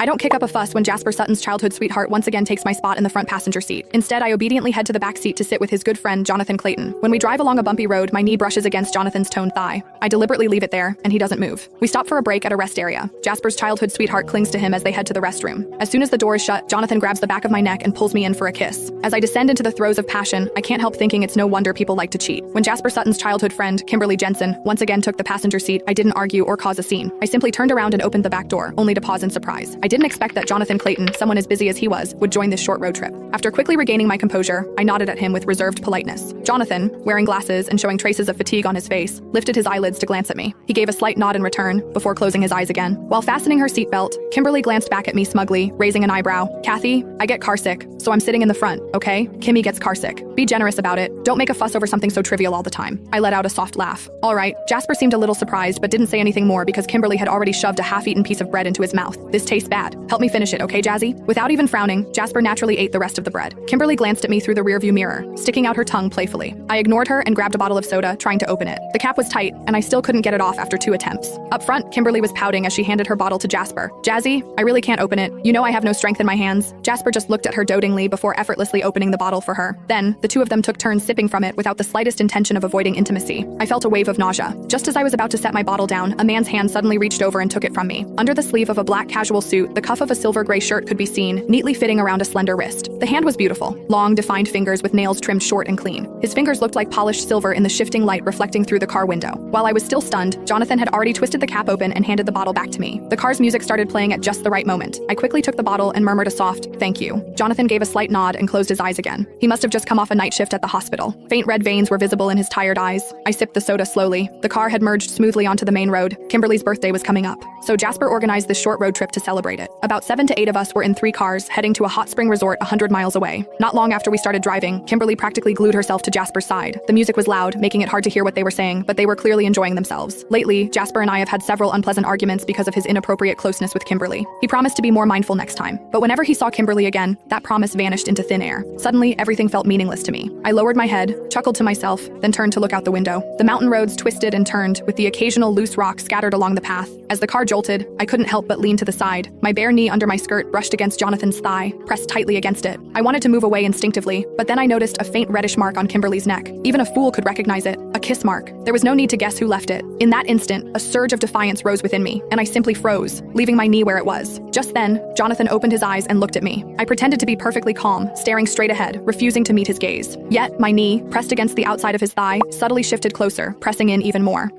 I don't kick up a fuss when Jasper Sutton's childhood sweetheart once again takes my spot in the front passenger seat. Instead, I obediently head to the back seat to sit with his good friend, Jonathan Clayton. When we drive along a bumpy road, my knee brushes against Jonathan's toned thigh. I deliberately leave it there, and he doesn't move. We stop for a break at a rest area. Jasper's childhood sweetheart clings to him as they head to the restroom. As soon as the door is shut, Jonathan grabs the back of my neck and pulls me in for a kiss. As I descend into the throes of passion, I can't help thinking it's no wonder people like to cheat. When Jasper Sutton's childhood friend, Kimberly Jensen, once again took the passenger seat, I didn't argue or cause a scene. I simply turned around and opened the back door, only to pause in surprise. I didn't expect that Jonathan Clayton, someone as busy as he was, would join this short road trip. After quickly regaining my composure, I nodded at him with reserved politeness. Jonathan, wearing glasses and showing traces of fatigue on his face, lifted his eyelids to glance at me. He gave a slight nod in return, before closing his eyes again. While fastening her seatbelt, Kimberly glanced back at me smugly, raising an eyebrow. Kathy, I get carsick, so I'm sitting in the front, okay? Kimmy gets carsick. Be generous about it. Don't make a fuss over something so trivial all the time. I let out a soft laugh. All right. Jasper seemed a little surprised, but didn't say anything more because Kimberly had already shoved a half-eaten piece of bread into his mouth. This tastes bad. Help me finish it, okay, Jazzy? Without even frowning, Jasper naturally ate the rest of the bread. Kimberly glanced at me through the rearview mirror, sticking out her tongue playfully. I ignored her and grabbed a bottle of soda, trying to open it. The cap was tight, and I still couldn't get it off after 2 attempts. Up front, Kimberly was pouting as she handed her bottle to Jasper. Jazzy, I really can't open it. You know I have no strength in my hands. Jasper just looked at her dotingly before effortlessly opening the bottle for her. Then, the two of them took turns sipping from it without the slightest intention of avoiding intimacy. I felt a wave of nausea. Just as I was about to set my bottle down, a man's hand suddenly reached over and took it from me. Under the sleeve of a black casual suit, the cuff of a silver-gray shirt could be seen, neatly fitting around a slender wrist. The hand was beautiful. Long, defined fingers with nails trimmed short and clean. His fingers looked like polished silver in the shifting light reflecting through the car window. While I was still stunned, Jonathan had already twisted the cap open and handed the bottle back to me. The car's music started playing at just the right moment. I quickly took the bottle and murmured a soft, "Thank you." Jonathan gave a slight nod and closed his eyes again. He must have just come off a night shift at the hospital. Faint red veins were visible in his tired eyes. I sipped the soda slowly. The car had merged smoothly onto the main road. Kimberly's birthday was coming up, so Jasper organized this short road trip to celebrate it. About 7 to 8 of us were in 3 cars, heading to a hot spring resort 100 miles away. Not long after we started driving, Kimberly practically glued herself to Jasper's side. The music was loud, making it hard to hear what they were saying, but they were clearly enjoying themselves. Lately, Jasper and I have had several unpleasant arguments because of his inappropriate closeness with Kimberly. He promised to be more mindful next time, but whenever he saw Kimberly again, that promise vanished into thin air. Suddenly, everything felt meaningless to me. I lowered my head, chuckled to myself, then turned to look out the window. The mountain roads twisted and turned, with the occasional loose rock scattered along the path. As the car jolted, I couldn't help but lean to the side. My bare knee under my skirt brushed against Jonathan's thigh, pressed tightly against it. I wanted to move away instinctively, but then I noticed a faint reddish mark on Kimberly's neck. Even a fool could recognize it. A kiss mark. There was no need to guess who left it. In that instant, a surge of defiance rose within me, and I simply froze, leaving my knee where it was. Just then, Jonathan opened his eyes and looked at me. I pretended to be perfectly calm, staring straight ahead, refusing to meet his gaze. Yet, my knee, pressed against the outside of his thigh, subtly shifted closer, pressing in even more.